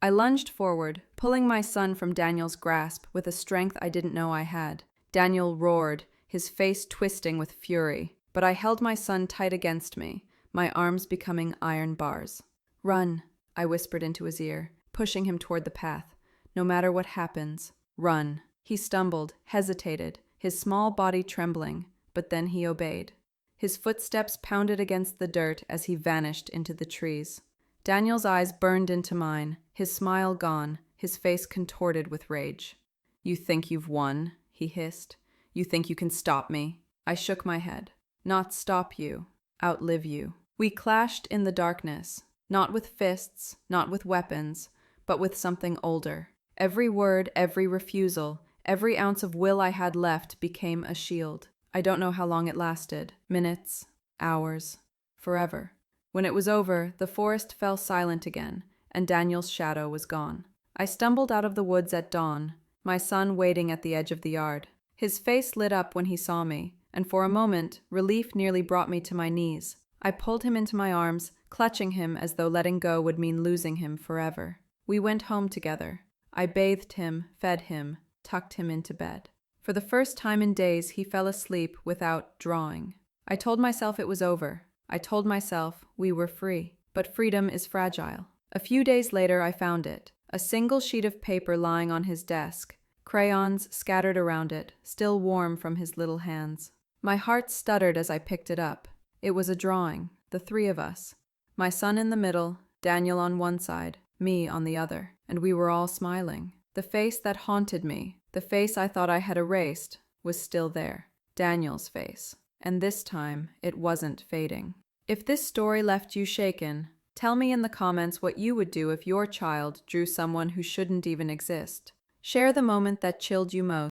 I lunged forward, pulling my son from Daniel's grasp with a strength I didn't know I had. Daniel roared, his face twisting with fury, but I held my son tight against me, my arms becoming iron bars. Run, I whispered into his ear, pushing him toward the path. No matter what happens, run. He stumbled, hesitated, his small body trembling, but then he obeyed. His footsteps pounded against the dirt as he vanished into the trees. Daniel's eyes burned into mine, his smile gone, his face contorted with rage. You think you've won, he hissed. You think you can stop me? I shook my head. Not stop you, outlive you. We clashed in the darkness, not with fists, not with weapons, but with something older. Every word, every refusal, every ounce of will I had left became a shield. I don't know how long it lasted. Minutes, hours, forever. When it was over, the forest fell silent again, and Daniel's shadow was gone. I stumbled out of the woods at dawn, my son waiting at the edge of the yard. His face lit up when he saw me, and for a moment, relief nearly brought me to my knees. I pulled him into my arms, clutching him as though letting go would mean losing him forever. We went home together. I bathed him, fed him, tucked him into bed. For the first time in days, he fell asleep without drawing. I told myself it was over. I told myself we were free. But freedom is fragile. A few days later, I found it. A single sheet of paper lying on his desk, crayons scattered around it, still warm from his little hands. My heart stuttered as I picked it up. It was a drawing, the three of us. My son in the middle, Daniel on one side, me on the other, and we were all smiling. The face that haunted me, the face I thought I had erased, was still there. Daniel's face. And this time, it wasn't fading. If this story left you shaken, tell me in the comments what you would do if your child drew someone who shouldn't even exist. Share the moment that chilled you most.